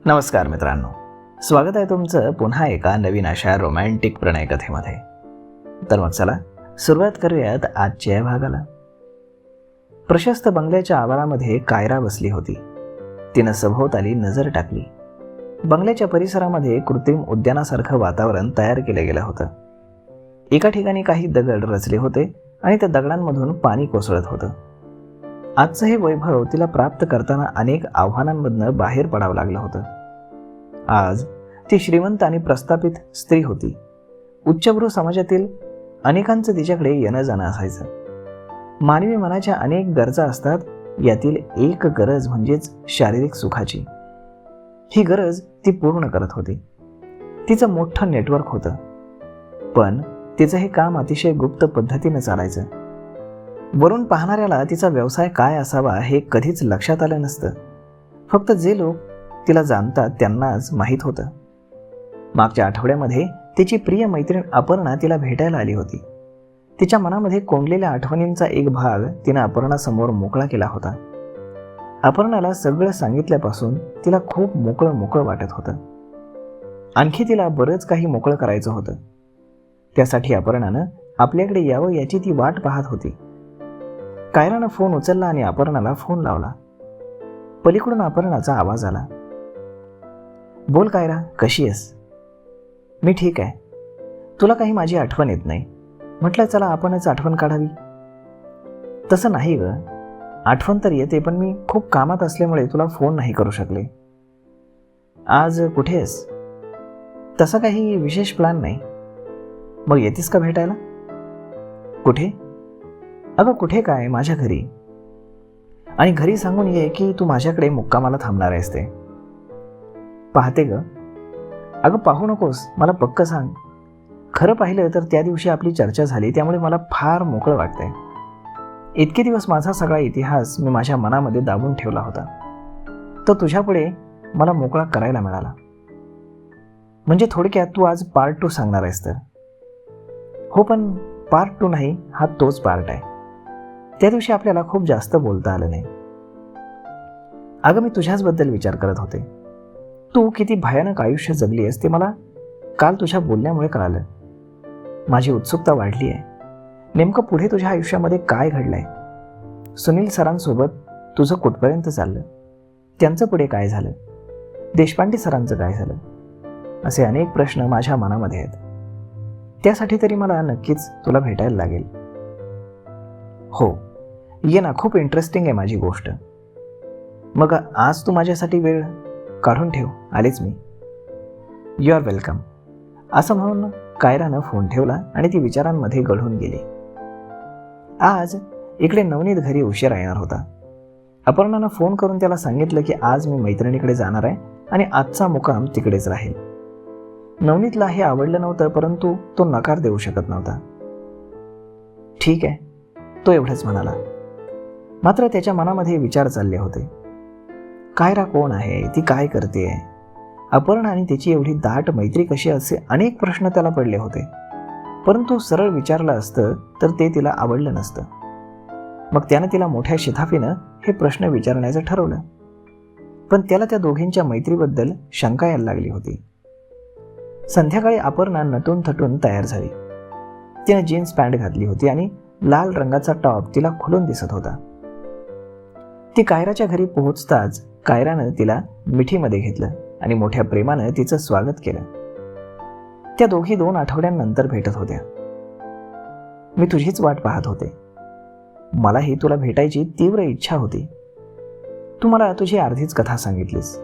नमस्कार मित्रांनो, स्वागत आहे तुमचं पुन्हा एका नवीन अशा रोमॅन्टिक प्रणयकथेमध्ये. तर मग चला सुरुवात करूयात आजच्या भागाला. प्रशस्त बंगल्याच्या आवारामध्ये कायरा बसली होती. तिनं सभोवताली नजर टाकली. बंगल्याच्या परिसरामध्ये कृत्रिम उद्यानासारखं वातावरण तयार केलं गेलं होतं. एका ठिकाणी काही दगड रचले होते आणि त्या दगडांमधून पाणी कोसळत होतं. आजचं हे वैभव तिला प्राप्त करताना अनेक आव्हानांमधनं बाहेर पडावं लागलं होतं. आज ती श्रीमंत आणि प्रस्थापित स्त्री होती. उच्चभ्रू समाजातील अनेकांचं तिच्याकडे येणं जाणं असायचं. मानवी मनाच्या अनेक गरजा असतात, यातील एक गरज म्हणजेच शारीरिक सुखाची. ही गरज ती पूर्ण करत होती. तिचं मोठं नेटवर्क होतं, पण तिचं हे काम अतिशय गुप्त पद्धतीनं चालायचं. वरून पाहणाऱ्याला तिचा व्यवसाय काय असावा हे कधीच लक्षात आलं नसतं. फक्त जे लोक तिला जाणतात त्यांनाच माहीत होतं. मागच्या आठवड्यामध्ये तिची प्रिय मैत्रीण अपर्णा तिला भेटायला आली होती. तिच्या मनामध्ये कोंडलेल्या आठवणींचा एक भाग तिनं अपर्णासमोर मोकळा केला होता. अपर्णाला सगळं सांगितल्यापासून तिला खूप मोकळं वाटत होतं. आणखी तिला बरंच काही मोकळं करायचं होतं. त्यासाठी अपर्णानं आपल्याकडे यावं याची ती वाट पाहत होती. कायरानं फोन उचलला आणि अपर्णाला फोन लावला. पलीकडून अपर्णाचा आवाज आला. बोल कायरा, कशी आहेस? मी ठीक आहे. तुला काही माझी आठवण येत नाही. म्हटलं चला आपणच आठवण काढावी. तसं नाही ग, आठवण तर येते, पण मी खूप कामात असल्यामुळे तुला फोन नाही करू शकले. आज कुठे आहेस? तसं काही विशेष प्लॅन नाही. मग येतेस का भेटायला? कुठे? अगं कुठे काय, माझ्या घरी. आणि घरी सांगून ये की तू माझ्याकडे मुक्कामाला थांबणार आहेस ते. पाहते ग. अगं पाहू नकोस, मला पक्क सांग. खरं पाहिलं तर त्या दिवशी आपली चर्चा झाली, त्यामुळे मला फार मोकळं वाटतंय. इतके दिवस माझा सगळा इतिहास मी माझ्या मनामध्ये दाबून ठेवला होता, तो तुझ्यापुढे मला मोकळा करायला मिळाला. म्हणजे थोडक्यात तू आज पार्ट 2 सांगणार आहेस तर? हो, पण पार्ट 2 नाही, हा तोच पार्ट आहे. त्या दिवशी आपल्याला खूप जास्त बोलता आलं नाही. अगं मी तुझ्याचबद्दल विचार करत होते. तू किती भयानक आयुष्य जगली आहेस ते मला काल तुझ्या बोलण्यामुळे कळालं. माझी उत्सुकता वाढली आहे. नेमकं पुढे तुझ्या आयुष्यामध्ये काय घडलंय? सुनील सरांसोबत तुझं कुठपर्यंत चाललं? त्यांचं पुढे काय झालं? देशपांडे सरांचं काय झालं? असे अनेक प्रश्न माझ्या मनामध्ये आहेत. त्यासाठी तरी मला नक्कीच तुला भेटायला लागेल. हो, ये ना, खूप इंटरेस्टिंग आहे माझी गोष्ट. मग आज तू माझ्यासाठी वेळ काढून ठेव, आलेच मी. You are welcome. असं म्हणून कायरानं फोन ठेवला आणि ती विचारांमध्ये गढून गेली. आज इकडे नवनीत घरी उशिरा येणार होता. अपर्णानं फोन करून त्याला सांगितलं की आज मी मैत्रिणीकडे जाणार आहे आणि आजचा मुक्काम तिकडेच राहील. नवनीतला हे आवडलं नव्हतं, परंतु तो नकार देऊ शकत नव्हता. ठीक आहे, तो एवढंच म्हणाला. मात्र त्याच्या मनामध्ये विचार चालले होते. कायरा कोण आहे? ती काय करते? अपर्णा आणि त्याची एवढी दाट मैत्री कशी? असे अनेक प्रश्न त्याला पडले होते. परंतु सरळ विचारलं असतं तर ते तिला आवडलं नसतं. मग त्यानं तिला मोठ्या शिताफीनं हे प्रश्न विचारण्याचं ठरवलं. पण त्याला त्या दोघींच्या मैत्रीबद्दल शंका यायला लागली होती. संध्याकाळी अपर्णा नटून थटून तयार झाली. तिनं जीन्स पॅन्ट घातली होती आणि लाल रंगाचा टॉप तिला खुलून दिसत होता. ती कायराच्या घरी पोहोचताच कायरानं तिला मिठीमध्ये घेतलं आणि मोठ्या प्रेमानं तिचं स्वागत केलं. त्या दोघी 2 आठवड्यांनंतर भेटत होत्या. मी तुझीच वाट पाहत होते. मलाही तुला भेटायची तीव्र इच्छा होती. तू मला तुझी अर्धीच कथा सांगितलीस.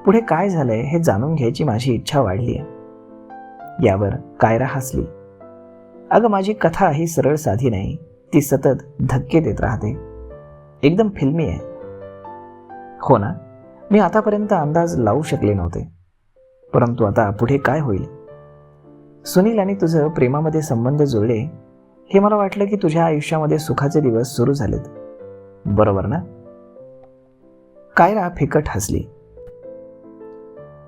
पुढे काय झालंय हे जाणून घ्यायची माझी इच्छा वाढली आहे. यावर कायरा हसली. अगं माझी कथा ही सरळ साधी नाही, ती सतत धक्के देत राहते. एकदम फिल्मी आहे. हो ना, मी आतापर्यंत अंदाज लावू शकले नव्हते. परंतु आता पुढे काय होईल? सुनील आणि तुझं प्रेमामध्ये संबंध जुळले हे मला वाटलं की तुझ्या आयुष्यामध्ये सुखाचे दिवस सुरू झालेत, बरोबर ना? कायरा फिकट हसली.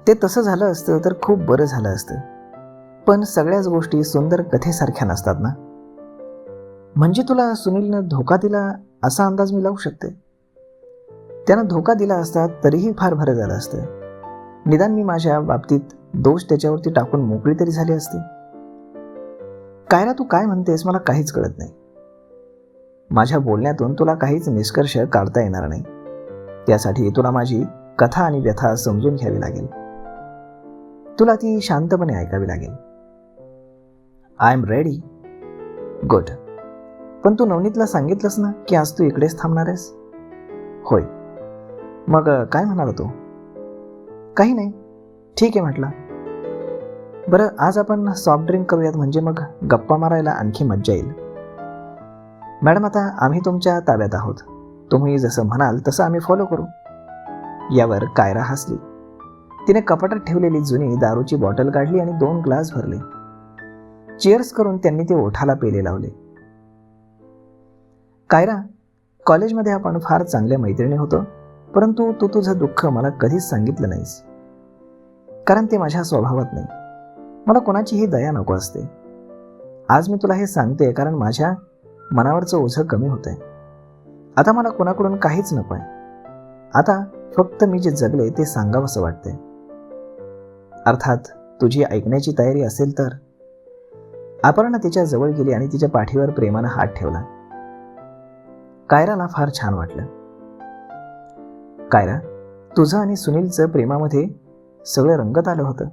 ते तसं झालं असतं तर खूप बरं झालं असतं, पण सगळ्याच गोष्टी सुंदर कथेसारख्या नसतात ना. म्हणजे तुला सुनीलनं धोका दिला असा अंदाज मी लावू शकते. त्यानं धोका दिला असता तरीही फार बरं झालं असतं. निदान मी माझ्या बाबतीत दोष त्याच्यावरती टाकून मोकळी तरी झाली असती. कायरा, तू काय म्हणतेस मला काहीच कळत नाही. माझ्या बोलण्यातून तुला काहीच निष्कर्ष काढता येणार नाही. त्यासाठी तुला माझी कथा आणि व्यथा समजून घ्यावी लागेल. तुला ती शांतपणे ऐकावी लागेल. I am ready. गुड. पण तू नवनीतला सांगितलंस ना की आज तू इकडेच थांबणार आहेस? होय. मग काय म्हणाला तू? काही नाही. ठीक आहे म्हटलं. बरं, आज आपण सॉफ्ट ड्रिंक करूयात, म्हणजे मग गप्पा मारायला आणखी मज्जा येईल. मॅडम, आता आम्ही तुमच्या ताब्यात आहोत. तुम्ही जसं म्हणाल तसं आम्ही फॉलो करू. यावर कायरा हसली. तिने कपाटात ठेवलेली जुनी दारूची बॉटल काढली आणि 2 ग्लास भरले. चिअर्स करून त्यांनी ते ओठाला पेले लावले. कायरा, कॉलेजमध्ये आपण फार चांगल्या मैत्रिणी होतो, परंतु तू तुझं दुःख मला कधीच सांगितलं नाहीस. कारण ते माझ्या स्वभावात नाही. मला कोणाचीही दया नको असते. आज मी तुला हे सांगते कारण माझ्या मनावरचं ओझं कमी होतंय. आता मला कोणाकडून काहीच नको आहे. आता फक्त मी जे जगले ते सांगावंसं वाटतंय. अर्थात तुझी ऐकण्याची तयारी असेल तर. अपर्णा तिच्या जवळ गेली आणि तिच्या पाठीवर प्रेमानं हात ठेवला. कायराला फार छान वाटलं. कायरा, तुझं आणि सुनीलचं प्रेमामध्ये सगळं रंगत आलं होतं.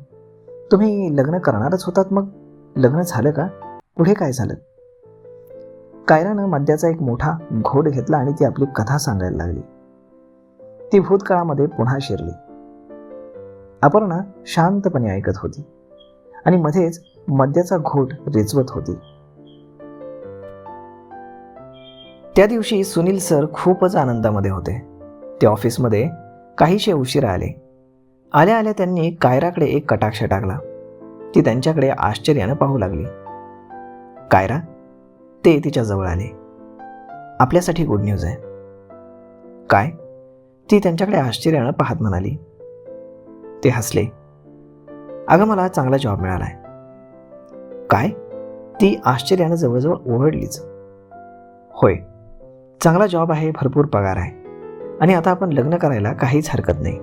तुम्ही लग्न करणारच होतात, मग लग्न झालं का? पुढे काय झालं? कायरानं मद्याचा एक मोठा घोट घेतला आणि ती आपली कथा सांगायला लागली. ती भूतकाळामध्ये पुन्हा शिरली. अपर्णा शांतपणे ऐकत होती आणि मध्येच मद्याचा घोट रिचवत होती. त्या दिवशी सुनील सर खूपच आनंदामध्ये होते. ते ऑफिसमध्ये काहीशे उशिरा आले. आल्या आल्या त्यांनी कायराकडे एक कटाक्ष टाकला. ती त्यांच्याकडे आश्चर्यानं पाहू लागली. कायरा, ते तिच्या जवळ आले. आपल्यासाठी गुड न्यूज आहे. काय? ती त्यांच्याकडे आश्चर्यानं पाहत म्हणाली. ते हसले. अगं, मला चांगला जॉब मिळालाय. काय? ती आश्चर्यानं जवळजवळ ओरडलीच. होय, चांगला जॉब आहे, भरपूर पगार आहे आणि आता आपण लग्न करायला काहीच हरकत नाही.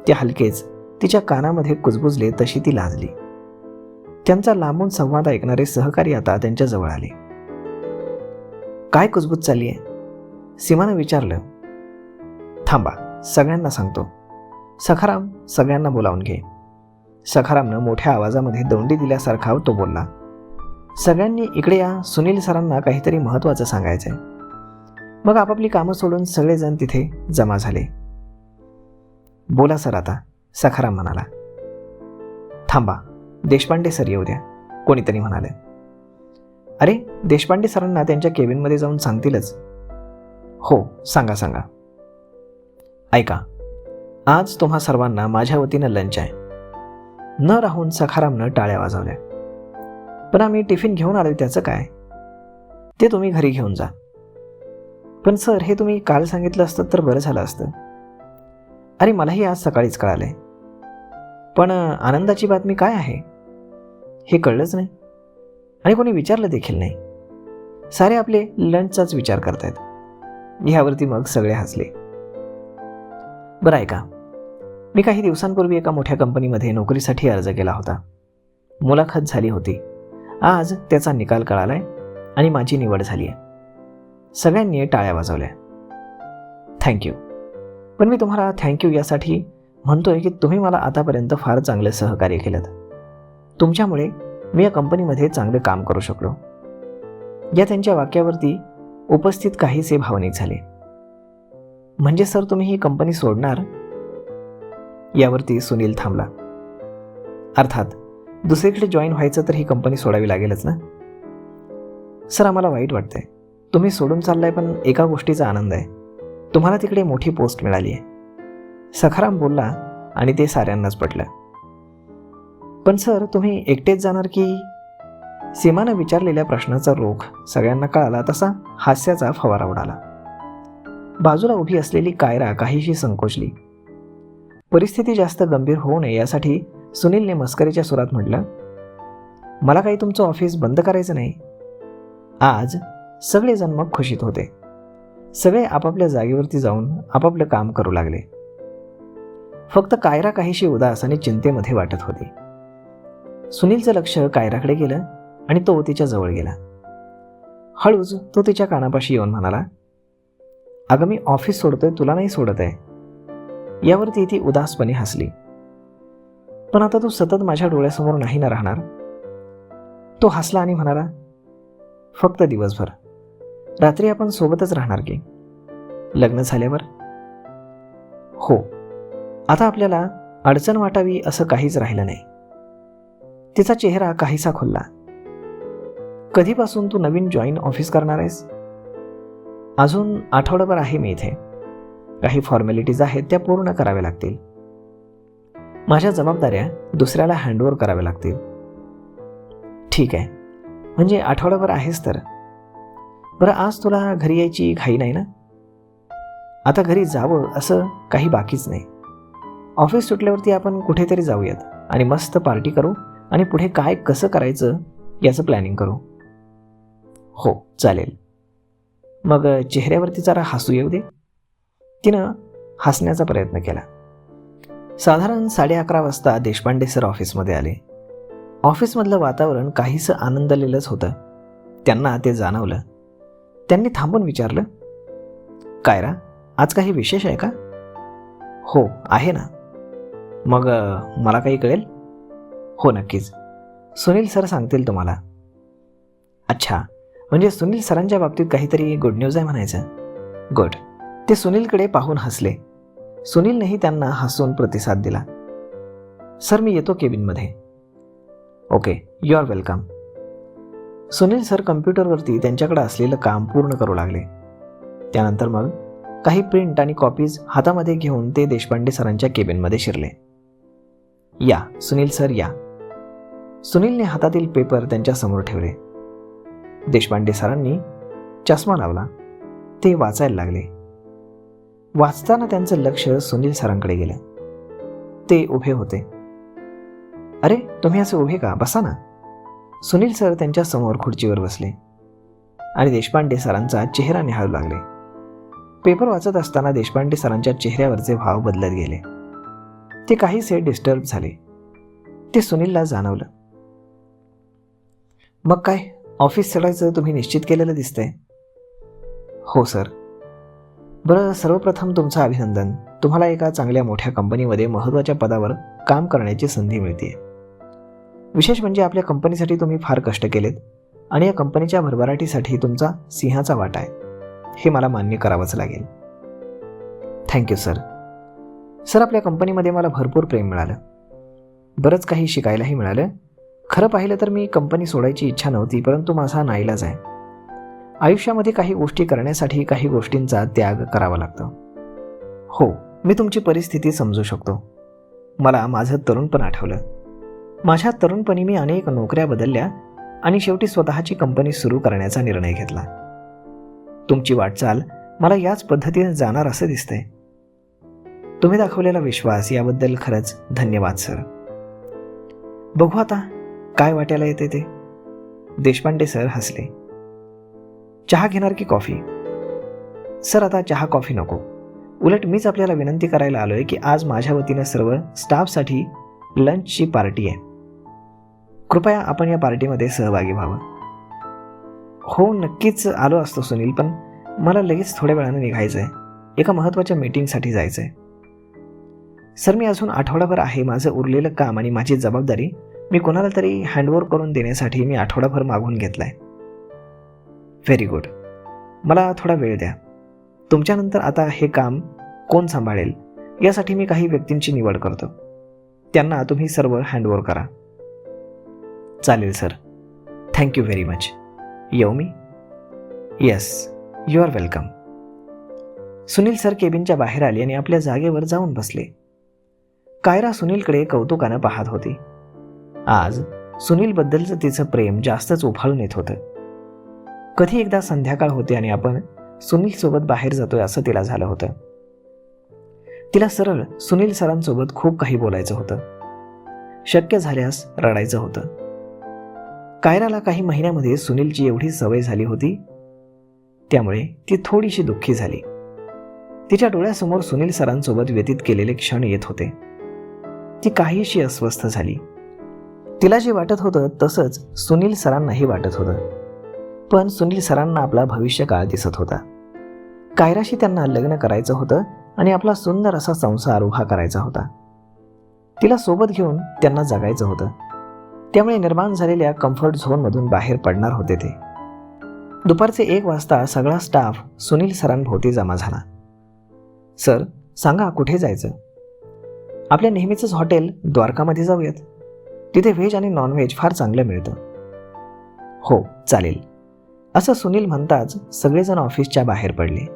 ते हलकेच तिच्या कानामध्ये कुजबुजले तशी ती लाजली. त्यांचा लांबून संवाद ऐकणारे सहकारी आता त्यांच्या जवळ आले. काय कुजबूज चालली आहे? सीमानं विचारलं. थांबा, सगळ्यांना सांगतो. सखाराम, सगळ्यांना बोलावून घे. सखारामनं मोठ्या आवाजामध्ये दौंडी दिल्यासारखा तो बोलला. सगळ्यांनी इकडे या, सुनील सरांना काहीतरी महत्त्वाचं सांगायचंय. मग आपापली कामं सोडून सगळेजण तिथे जमा झाले. बोला सर आता, सखाराम म्हणाला. थांबा, देशपांडे सर येऊ द्या, कोणीतरी म्हणाले. अरे, देशपांडे सरांना त्यांच्या केबिनमध्ये जाऊन सांगतीलच. हो, सांगा सांगा. ऐका, आज तुम्हा सर्वांना माझ्या वतीनं लंच आहे. न राहून सखारामनं टाळ्या वाजवल्या. पण आम्ही टिफिन घेऊन आलो, त्याचं काय? ते तुम्ही घरी घेऊन जा. पण सर, हे तुम्ही काल सांगितलं असतं तर बरं झालं असतं. अरे, मलाही आज सकाळीच कळालंय. पण आनंदाची बातमी काय आहे हे कळलंच नाही आणि कोणी विचारलं देखील नाही. सारे आपले लंचचाच विचार करतायत. ह्यावरती मग सगळे हसले. बरं ऐका, मी काही दिवसांपूर्वी एका मोठ्या कंपनीमध्ये नोकरीसाठी अर्ज केला होता. मुलाखत झाली होती. आज त्याचा निकाल कळालाय आणि माझी निवड झाली आहे. सगळ्यांनी टाळ्या वाजवल्या. थँक्यू. पण मी तुम्हाला थँक्यू यासाठी म्हणतोय की तुम्ही मला आतापर्यंत फार चांगले सहकार्य केलं. तुमच्यामुळे मी या कंपनीमध्ये चांगले काम करू शकलो. या त्यांच्या वाक्यावरती उपस्थित काहीसे भावनिक झाले. म्हणजे सर, तुम्ही ही कंपनी सोडणार? यावरती सुनील थांबला. अर्थात दुसरीकडे जॉईन व्हायचं तर ही कंपनी सोडावी लागेलच ना. सर, आम्हाला वाईट वाटतंय. तुम्ही सोडून चाललाय, पण एका गोष्टीचा आनंद आहे. तुम्हाला तिकडे मोठी पोस्ट मिळाली आहे. सखाराम बोलला आणि ते साऱ्यांनाच पटलं. पण सर, तुम्ही एकटेच जाणार की? सीमानं विचारलेल्या प्रश्नाचा रोख सगळ्यांना कळाला तसा हास्याचा फवारा उडाला. बाजूला उभी असलेली कायरा काहीशी संकोचली. परिस्थिती जास्त गंभीर होऊ नये यासाठी सुनीलने मस्करीच्या सुरात म्हटलं, मला काही तुमचं ऑफिस बंद करायचं नाही. आज सगळेजण मग खुशीत होते. सगळे आपापल्या जागेवरती जाऊन आपापलं काम करू लागले. फक्त कायरा काहीशी उदास आणि चिंतेमध्ये वाटत होती. सुनीलचं लक्ष कायराकडे गेलं आणि तो तिच्या जवळ गेला. हळूच तो तिच्या कानापाशी येऊन म्हणाला, अगं मी ऑफिस सोडतोय, तुला नाही सोडत आहे. यावरती ती उदासपणे हसली. पण आता तू सतत माझ्या डोळ्यासमोर नाही ना राहणार. तो हसला आणि म्हणाला, फक्त दिवसभर. रात्री आपण सोबतच राहणार की? लग्न झाल्यावर? हो. आता आपल्याला अडचण वाटावी असं काहीच राहिलं नाही. तिचा चेहरा काहीसा खुलला. कधीपासून तू नवीन जॉईन ऑफिस करणार आहेस? अजून आठवडाभर आहे मी इथे. काही फॉर्मॅलिटीज आहेत त्या पूर्ण कराव्या लागतील. माझ्या जबाबदाऱ्या दुसऱ्याला हँडओव्हर कराव्या लागतील. ठीक आहे, म्हणजे आठवडाभर आहेस तर. बरं, आज तुला घरी यायची घाई नाही ना? आता घरी जावं असं काही बाकीच नाही. ऑफिस सुटल्यावरती आपण कुठेतरी जाऊयात आणि मस्त पार्टी करू आणि पुढे काय कसं करायचं याचं प्लॅनिंग करू. हो, चालेल. मग चेहऱ्यावरती जरा हसू येऊ दे. तिनं हसण्याचा प्रयत्न केला. साधारण 11:30 वाजता देशपांडे सर ऑफिसमध्ये आले. ऑफिसमधलं वातावरण काहीसं आनंदलेलंच होतं. त्यांना ते जाणवलं. त्यांनी थांबून विचारलं, कायरा, आज काही विशेष आहे का? हो आहे ना. मग मला काही कळेल? हो नक्कीच, सुनील सर सांगतील तुम्हाला. अच्छा, म्हणजे सुनील सरांच्या बाबतीत काहीतरी गुड न्यूज आहे म्हणायचं. गुड. ते सुनीलकडे पाहून हसले. सुनीलनेही त्यांना हसून प्रतिसाद दिला. सर मी येतो केबिनमध्ये. Okay, you are welcome. Sunil sir कम्प्युटरवरती त्यांच्याकडे असलेलं काम पूर्ण करू लागले. त्यानंतर मग काही प्रिंट आणि कॉपीज हातामध्ये घेऊन ते देशपांडे सरांच्या केबिनमध्ये शिरले. या सुनील सर या. सुनीलने हातातील पेपर त्यांच्या समोर ठेवले. देशपांडे सरांनी चष्मा लावला. ते वाचायला लागले. वाचताना त्यांचं लक्ष सुनील सरांकडे गेलं. ते उभे होते. अरे तुम्ही असे उभे का? बसा ना. सुनील सर त्यांच्या समोर खुर्चीवर बसले आणि देशपांडे सरांचा चेहरा निहाळू लागले. पेपर वाचत असताना देशपांडे सरांच्या चेहऱ्यावरचे भाव बदलत गेले. ते काहीसे डिस्टर्ब झाले. ते सुनीलला जाणवलं. मग काय, ऑफिस सोडायचं तुम्ही निश्चित केलेलं दिसतंय. हो सर. बरं, सर्वप्रथम तुमचं अभिनंदन. तुम्हाला एका चांगल्या मोठ्या कंपनीमध्ये महत्त्वाच्या पदावर काम करण्याची संधी मिळते. विशेष म्हणजे आपल्या कंपनीसाठी तुम्ही फार कष्ट केलेत आणि या कंपनीच्या भरभराटीसाठी तुमचा सिंहाचा वाटा आहे, हे मला मान्य करावंच लागेल. Thank you sir. सर, आपल्या कंपनीमध्ये मला भरपूर प्रेम मिळालं. बरंच काही शिकायलाही मिळालं. खरं पाहिलं तर मी कंपनी सोडायची इच्छा नव्हती, परंतु माझा नाईलाज आहे. आयुष्यामध्ये काही गोष्टी करण्यासाठी काही गोष्टींचा त्याग करावा लागतो. हो, मी तुमची परिस्थिती समजू शकतो. मला माझं तरुणपण आठवलं. माझ्या तरुणपणी मी अनेक नोकऱ्या बदलल्या आणि शेवटी स्वतःची कंपनी सुरू करण्याचा निर्णय घेतला. तुमची वाटचाल मला याच पद्धतीने जाणार असं दिसतंय. तुम्ही दाखवलेला विश्वास याबद्दल खरंच धन्यवाद सर. बघू आता काय वाटायला येते ते. देशपांडे सर हसले. चहा घेणार की कॉफी? सर, आता चहा कॉफी नको. उलट मीच आपल्याला विनंती करायला आलोय की आज माझ्या वतीनं सर्व स्टाफसाठी लंचची पार्टी आहे. कृपया आपण या पार्टीमध्ये सहभागी व्हावं. हो नक्कीच आलो असतो सुनील, पण मला लगेच थोड्या वेळानं निघायचं आहे. एका महत्त्वाच्या मीटिंगसाठी जायचं आहे. सर, मी अजून आठवडाभर आहे. माझं उरलेलं काम आणि माझी जबाबदारी मी कोणाला तरी हँडओव्हर करून देण्यासाठी मी आठवडाभर मागून घेतलाय. Very good. मला थोडा वेळ द्या. तुमच्यानंतर आता हे काम कोण सांभाळेल यासाठी मी काही व्यक्तींची निवड करतो. त्यांना तुम्ही सर्व हँडओव्हर करा. चालेल सर. Thank you very much. येऊ मी? Yes, you are welcome. Sunil sir केबिनच्या बाहेर आले आणि आपल्या जागेवर जाऊन बसले. कायरा सुनीलकडे कौतुकानं पाहत होती. आज सुनीलबद्दलचं तिचं प्रेम जास्तच उफाळून येत होतं. कधी एकदा संध्याकाळ होते आणि आपण सुनीलसोबत बाहेर जातोय असं तिला झालं होतं. तिला सरळ सुनील सरांसोबत खूप काही बोलायचं होतं. शक्य झाल्यास रडायचं होतं. कायराला काही महिन्यामध्ये सुनीलची एवढी सवय झाली होती, त्यामुळे ती थोडीशी दुःखी झाली. तिच्या डोळ्यासमोर सुनील सरांसोबत व्यतीत केलेले क्षण येत होते. ती काहीशी अस्वस्थ झाली. तिला जे वाटत होतं तसंच सुनील सरांनाही वाटत होतं. पण सुनील सरांना आपला भविष्यकाळ दिसत होता. कायराशी त्यांना लग्न करायचं होतं आणि आपला सुंदर असा संसार उभा करायचा होता. तिला सोबत घेऊन त्यांना जगायचं होतं. त्यामुळे निर्माण झालेल्या कम्फर्ट झोनमधून बाहेर पडणार होते ते. दुपारचे 1 वाजता सगळा स्टाफ सुनील सरांभोवती जमा झाला. सर, सांगा कुठे जायचं? आपल्या नेहमीचंच हॉटेल द्वारकामध्ये जाऊयात. तिथे व्हेज आणि नॉनव्हेज फार चांगलं मिळतं. हो चालेल, असं सुनील म्हणताच सगळेजण ऑफिसच्या बाहेर पडले.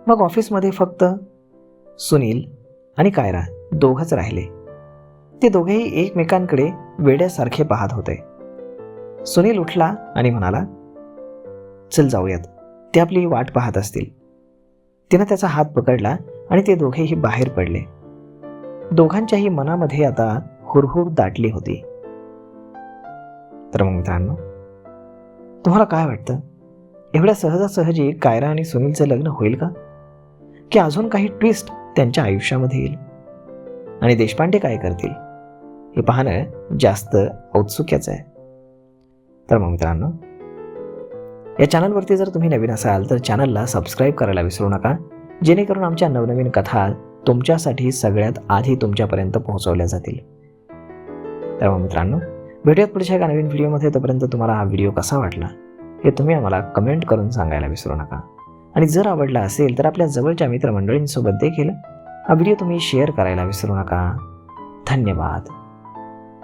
मग ऑफिसमध्ये फक्त सुनील आणि कायरा दोघंच राहिले. ते दोघेही एकमेकांकडे वेड्यासारखे पाहत होते. सुनील उठला आणि म्हणाला, चल जाऊयात, ते आपली वाट पाहत असतील. तिनं त्याचा हात पकडला आणि ते दोघेही बाहेर पडले. दोघांच्याही मनामध्ये आता हुरहुर दाटली होती. तर मग मित्रांनो, तुम्हाला काय वाटतं? एवढ्या सहजासहजी कायरा आणि सुनीलचं लग्न होईल का? की अजून काही ट्विस्ट त्यांच्या आयुष्यामध्ये येईल? आणि देशपांडे काय करतील हे पाहणं जास्त औत्सुक्याचं आहे. तर मग मित्रांनो, या चॅनलवरती जर तुम्ही नवीन असाल तर चॅनलला सबस्क्राईब करायला विसरू नका, जेणेकरून आमच्या नवनवीन कथा तुमच्यासाठी सगळ्यात आधी तुमच्यापर्यंत पोहोचवल्या जातील. तर मग मित्रांनो, भेटूयात पुढच्या एका नवीन व्हिडिओमध्ये. तोपर्यंत तुम्हाला हा व्हिडिओ कसा वाटला हे तुम्ही आम्हाला कमेंट करून सांगायला विसरू नका. आणि जर आवडला असेल तर आपल्या जवळच्या मित्रमंडळींसोबत देखील हा व्हिडिओ तुम्ही शेअर करायला विसरू नका. धन्यवाद.